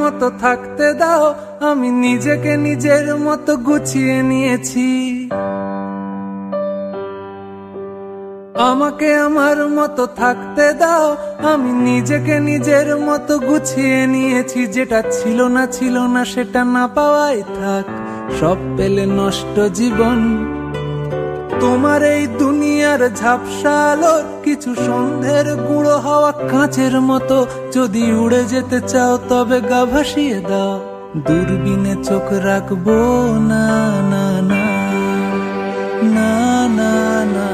মতো থাকতে দাও, আমি নিজেকে নিজের মতো গুছিয়ে নিয়েছি। আমাকে আমার মতো থাকতে দাও, আমি নিজেকে নিজের মতো গুছিয়ে নিয়েছি। যেটা ছিল না সেটা না পাওয়াই থাক, সব পেলে নষ্ট জীবন। তোমার এই দুনিয়ার ঝাপসা আলোর কিছু সন্ধ্যের গুঁড়ো হাওয়া কাঁচের মতো, যদি উড়ে যেতে চাও তবে গা ভাসিয়ে দাও। দূরবীনে চোখ রাখবো না না না না না না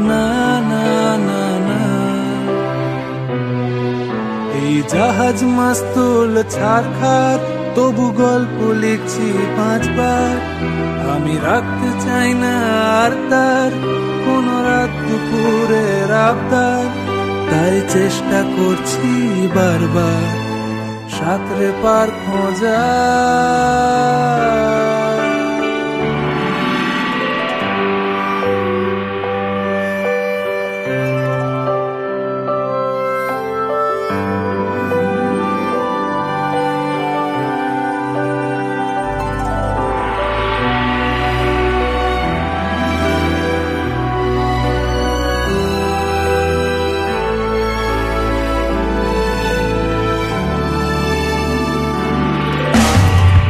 না না না না। এই জাহাজ মাস্তুল ছারখার, তবু গল্প লিখছি 5 বার। আমি রাখতে চাই না আর তার কোন রাত দুপুরের আবদার, তাই চেষ্টা করছি বারবার সাঁতরে পার খোঁজা।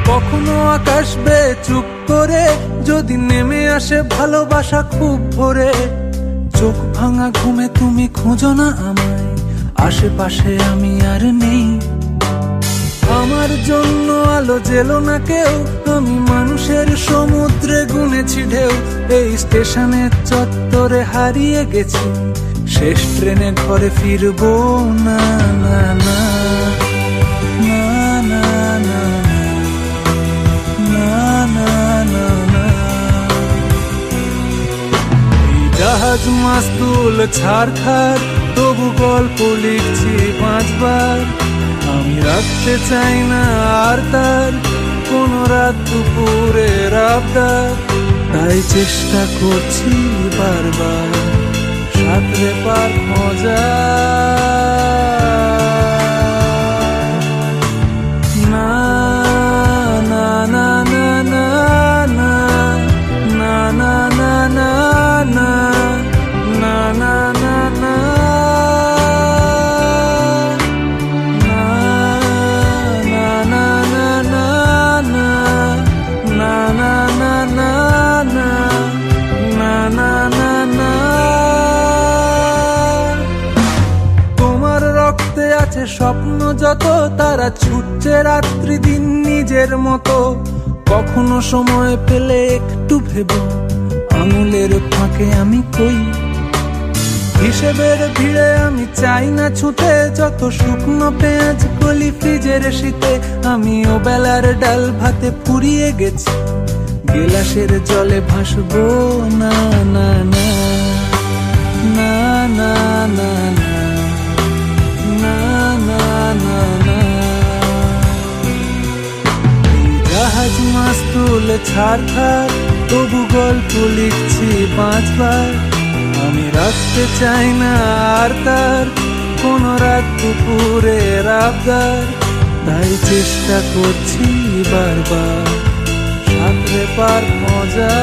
কখনো আকাশ বেয়ে চুপ করে যদি নেমে আসে ভালোবাসা খুব ভোরে। চোখ ভাঙা ঘুমে তুমি খোঁজো না আমায়, আশেপাশে আমি আর নেই। আমার জন্য আলো জেলো না কেউ, আমি মানুষের সমুদ্রে গুনেছি ঢেউ। এই স্টেশনের চত্বরে হারিয়ে গেছি, শেষ ট্রেনে ঘরে ফিরবো না না না না না না না। এই জাহাজ মাস্তুল ছারখার, তবু গল্প লিখছি 5 বার। আমি রাখতে চাই না আর তার কোন রাত দুপুরের আবদার, তাই চেষ্টা করছি বারবার সাঁতরে পার খোঁজা। স্বপ্ন যত তারা ছুটছে রাত্রি দিন নিজের মতো। কখনো সময় পেলে একটু ভেবো আঙুলের ফাঁকে আমি কই। হিসেবের ভিড়ে আমি চাই না ছুটে, যত শুকনো পেঁয়াজ কলি ফ্রিজের শীতে। আমি ও বেলার ডাল ভাতে পুড়িয়ে গেছি, গেলাসের জলে ভাসবো না না না না না না না না। জাহাজ মাস্তুল ছারখার, তবু গল্প লিখছি 5 বার। আমি রাখতে চাই না আর তার কোন রাত দুপুরের আবদার, তাই চেষ্টা করছি বারবার সাঁতরে পার খোঁজা।